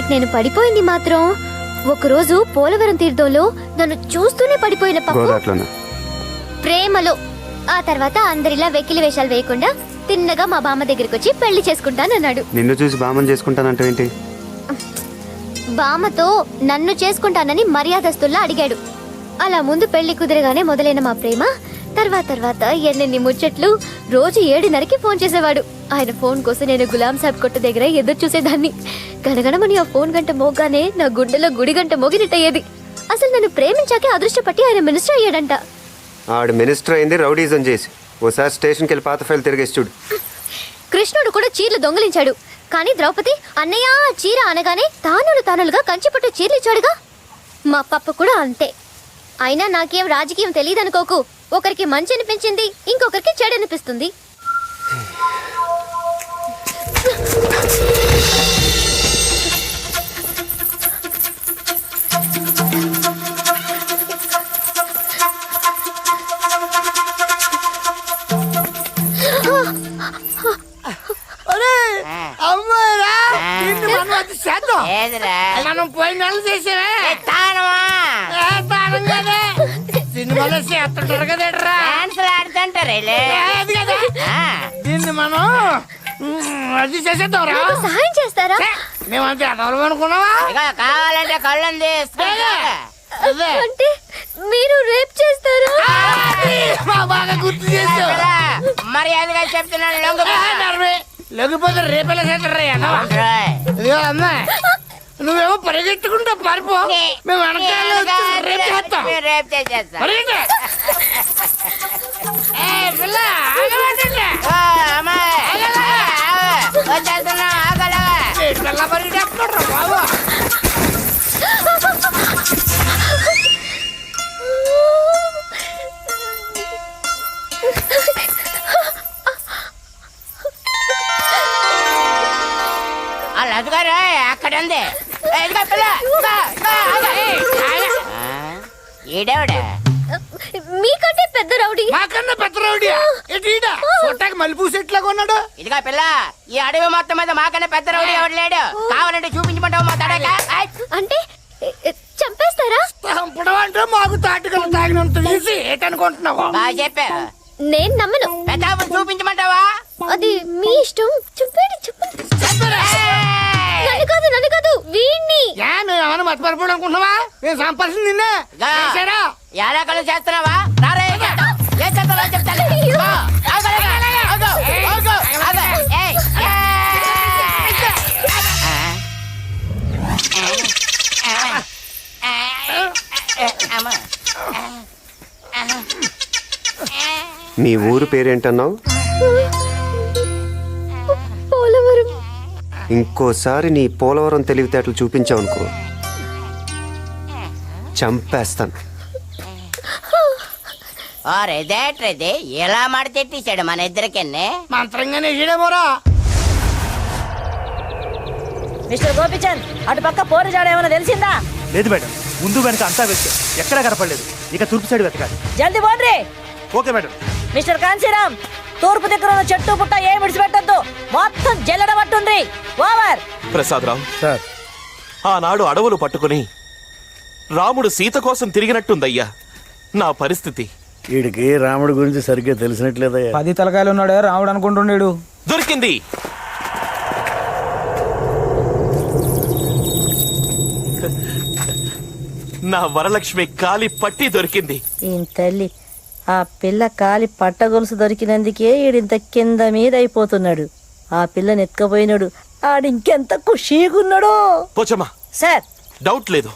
దానికి నేను పడిపోయింది మాత్రం ఒకరోజు పోలవరం తీర్థంలో నన్ను చూస్తూనే పడిపోయిన పప్పు ప్రేమలో. ఆ తర్వాత అందరిలా వెకిలి వేషాలు వేయకుండా తిన్నగా మా బామ్మ దగ్గరికి వచ్చి పెళ్లి చేసుకుంటానన్నాడు. నిన్ను చూసి బామ్మని చేసుకుంటానంటే ఏంటి? బామ్మతో నన్ను చేసుకుంటానని మర్యాదస్తుల్లా అడిగాడు. అలా ముందు పెళ్లి కుదిరగానే మొదలైన మా ప్రేమ తర్వాత ఎన్నెన్ని ముచ్చట్లు. రోజు 7:30కి ఫోన్ చేసేవాడు. ఆయన ఫోన్ కోసం నేను గులాం సాబ్ కొట్టు దగ్గర ఎదురు చూసేదాన్ని. గణగణమని ఆ ఫోన్ గంట మోగానే నా గుండెలో గుడి గంట మోగినట్టయ్యేది. అసలు నన్ను ప్రేమించాకే అదృష్టపట్టి ఆయన మినిస్టర్ అయ్యాడంట. ఆడు మినిస్టర్ అయింది రౌడీజం చేసి. ఓసారి స్టేషన్కి వెళ్ళి పాత ఫైల్ తిరిగేసి చూడు. కృష్ణుడు కూడా చీరలు దొంగలించాడు. కానీ ద్రౌపది అన్నయ్య చీర అనగానే తానులుగా కంచిపట్టు చీరలు ఇచ్చాడుగా. మా పప్ప కూడా అంతే. అయినా నాకేం రాజకీయం తెలియదనుకోకు. ఒకరికి మంచి అనిపించింది, ఇంకొకరికి చెడు అనిపిస్తుంది. మనం పోయిన నెలలు చేసేవే సినిమాలో చేస్తుంటారు కదరా, దీన్ని మనం అది చేసేద్దాం. సహాయం చేస్తారా? మేమంతా ఎడవలం అనుకున్నావా? కావాలంటే కళ్ళంది అంటే మీరు రేప్ చేస్తారా? బాగా గుర్తు చేస్తావు. మరి ఎందుకు చెప్తున్నాను? లేకపోతే రేపేలా చేస్తారా? అమ్మా నువ్వేమో పరిగెత్తుకుంటా పారిపో, మేము వెనకాల రేపు చేసేస్తాం. బాబు అదిగారు అక్కడ ఉంది. ఈడేవిడ మీకంటే పెద్ద రౌడీ. మాకన్నా పెద్ద రౌడీయా? చూడటానికి మలుపు సెట్లా కొన్నాడు. ఇదిగా పిల్ల, ఈ అడవి మొత్తం మీద మాకన్నా పెద్ద రౌడీ ఎవడు లేడు. కావాలంటే చూపించమంటావు మా తడక? అంటే చంపేస్తారా? చంపడం అంటే మాకు తాటికలు తాగినంత ఈజీ ఏంటనుకుంటున్నావు? బాగా చెప్పా. నేను నమ్మను. పెద్ద చూపించమంటావా? అది మీ ఇష్టం. చెప్పండి చెప్పండి. నన్ను కాదు వీణ్ణి. నువ్వేమన్నా మర్చిపోవడం అనుకుంటున్నావా? నేను సంపాల్సింది నిన్నే. ఎలా కలు చేస్తున్నావా? రారే ఏం చేస్తావో చెప్తాను. మీ ఊరు పేరేంటన్నావు? పోలవరం. ఇంకోసారి నీ పోలవరం తెలివితేటలు చూపించావనుకో చంపేస్తాను. ఎలా మాట తెట్టించాడు మన ఇద్దరికి? మంత్రంగానే వేసాడేమోరా. మిస్టర్ గోపిచంద్, అటు పక్క పోరు జాడ ఏమైనా తెలిసిందా? లేదు మేడం, ముందు వెనక అంతా వెతికే, ఎక్కడా కనపడలేదు. ఇక తూర్పు సైడ్ వెతకాలి. జల్దీ పోండి. Okay madam. మిస్టర్ కాంశీరామ్, తూర్పు దగ్గర ఉన్న చెట్టు పుట్ట ఏం విడిచిపెట్టద్దు. మొత్తం జల్లెడ పట్టుంది. ఓవర్. ప్రసాదరావు సార్, ఆనాడు అడవులు పట్టుకుని రాముడు సీత కోసం తిరిగినట్టుందయ్యా నా పరిస్థితి. వీడికి రాముడి గురించి సరిగ్గా తెలిసినట్లేదయ్యా. 10 తలకాయలు ఉన్నాడే రాముడు అనుకుంటున్నాడు. దొరికింది. నా వరలక్ష్మి కాలి పట్టి దొరికింది. ఈయన తల్లి, ఆ పిల్ల కాలి పట్టగొలుసు దొరికినందుకే ఈడింత కింద మీద అయిపోతున్నాడు. ఆ పిల్లని ఎత్తుకపోయినాడు. ఆడింకెంత ఖుషీగున్నాడో. పోచమ్మా సార్, డౌట్ లేదు,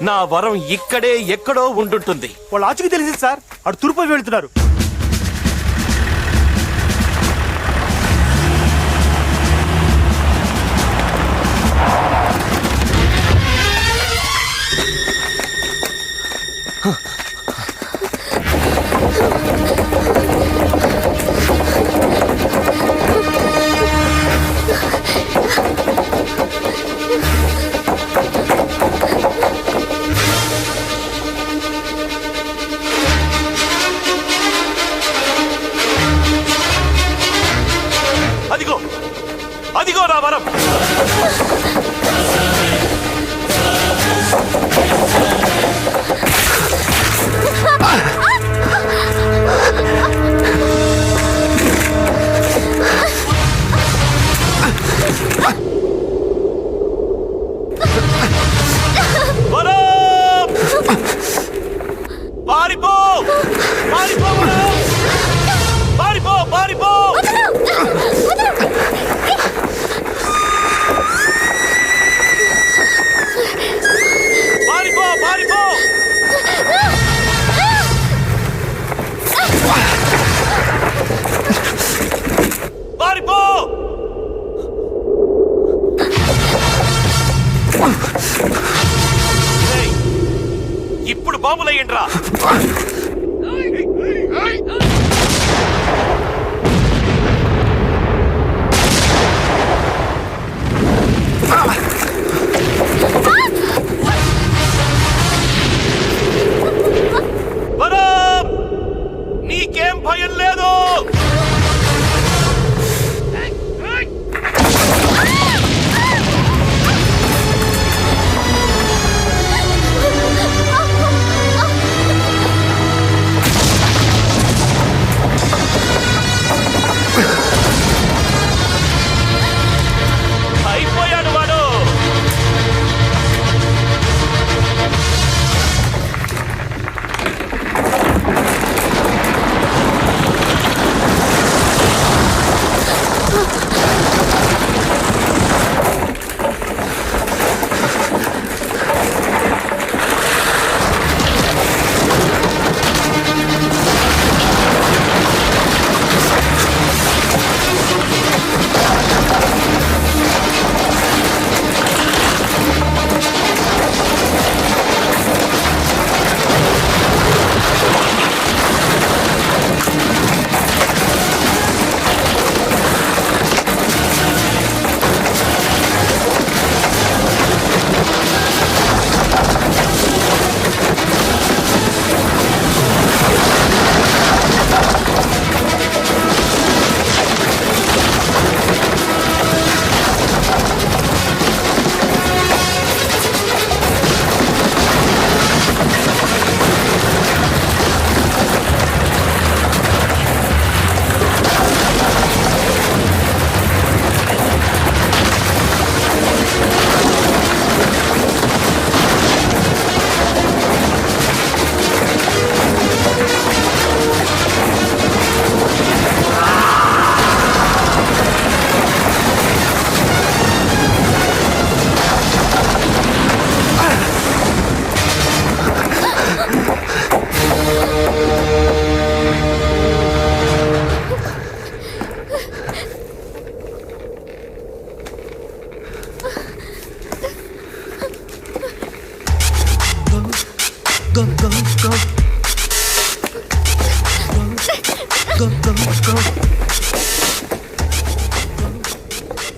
నా వరం ఇక్కడే ఎక్కడో ఉండుంటుంది. వాళ్ళు ఆచుకు తెలిసింది సార్, అటు తూర్పు వెళ్తున్నారు. అదిగో నా వరం.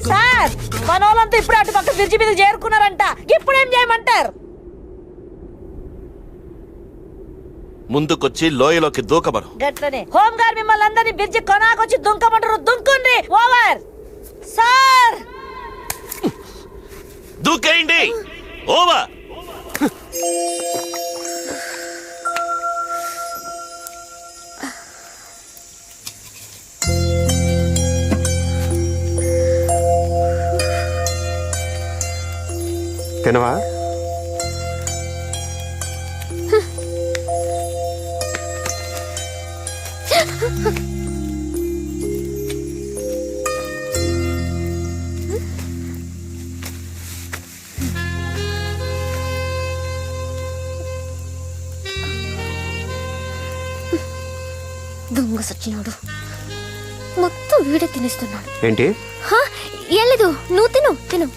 సార్ మనోళ్ళంతా ఇప్పుడు అటు పక్క బ్రిడ్జి మీద చేరుకున్నారంట. ఇప్పుడు ఏం చేయమంటారు? ముందుకొచ్చి లోయలోకి దూకమను. గట్లనే హోంగార్డ్ మిమ్మల్ని అందరినీ బ్రిడ్జి కొనాకొచ్చి దుంకమంటారు. దుంకుండ్రి. ఓవర్. సార్ దూకేయండి. ఓవర్. తినవా? దొంగ సచ్చినోడు మొత్తం వీడే తినేస్తున్నాడు. ఏంటి? ఏం లేదు, నువ్వు తిను తిను.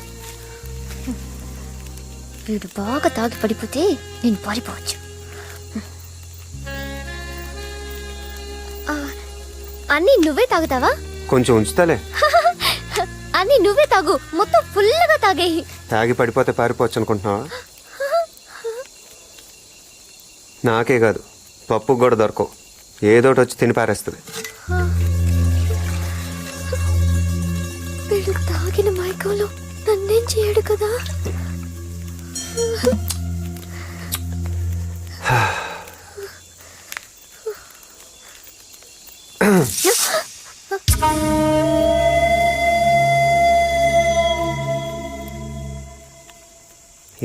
వీడు బాగా తాగి పడిపోతే నేను పారిపోవచ్చు. అన్నీ నువ్వే తాగుతావా? కొంచెం ఉంచుతాలే. అన్నీ నువ్వే తాగు, మొత్తం ఫుల్గా తాగేయి. తాగి పడిపోతే పారిపోవచ్చు అనుకుంటున్నావా? నాకే కాదు, పప్పు కూడా దొరకవు. ఏదోటి వచ్చి తిని పారేస్తుంది. వీడు తాగిన మైకంలో నన్నేం చేయడు కదా.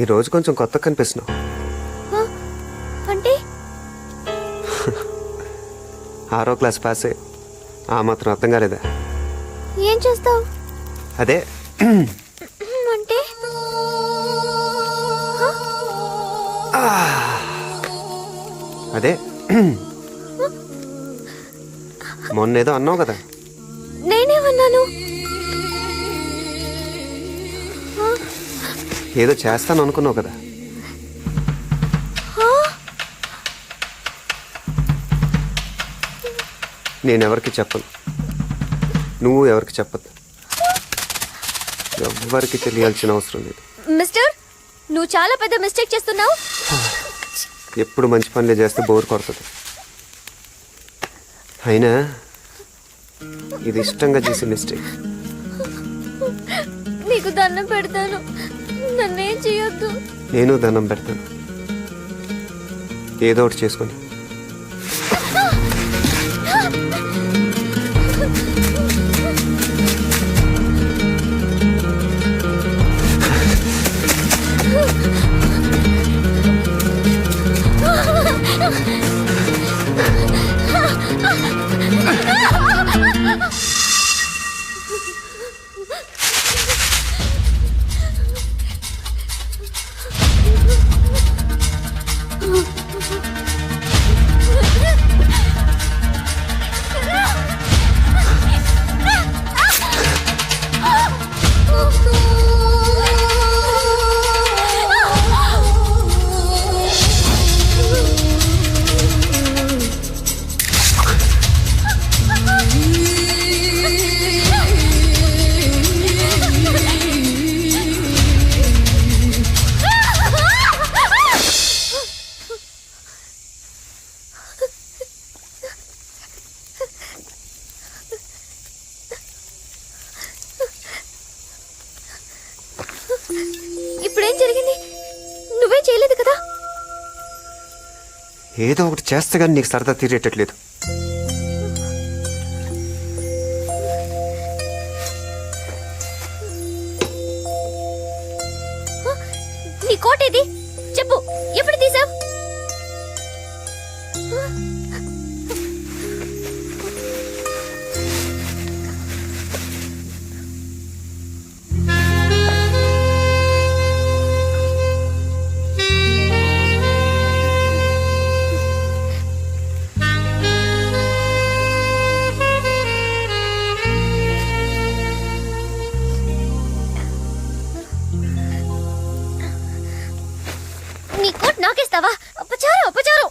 ఈ రోజు కొంచెం కొత్త కనిపిస్తున్నావు. అంటే 6వ క్లాస్ పాసే, ఆ మాత్రం అర్థం కాలేదా? ఏం చేస్తావు? అదే అంటే అదే మొన్నేదో అన్నావు కదా. నేనేమన్నాను? ఏదో చేస్తాను అనుకున్నావు కదా. నేనెవరికి చెప్పను, నువ్వు ఎవరికి చెప్పద్దు. ఎవ్వరికి తెలియాల్సిన అవసరం లేదు. మిస్టర్, నువ్వు చాలా పెద్ద మిస్టేక్ చేస్తున్నావు. ఎప్పుడు మంచి పనులే చేస్తే బోర్ కొడుతుంది. అయినా ఇది ఇష్టంగా చేసే మిస్టేక్. నీకు దండం పెడతాను, నన్నేం చేయొద్దు. నేను దండం పెడతాను, ఏదో ఒకటి చేసుకొని. ఇప్పుడేం జరిగింది? నువ్వేం చేయలేదు కదా? ఏదో ఒకటి చేస్తే కానీ నీకు సరదా తీరేటట్లేదు. నీ కోట్ ఏది? చెప్పు, ఎప్పుడు తీసావు? నీ కోట్ నాకేస్తావా? అపచారం, అపచారం.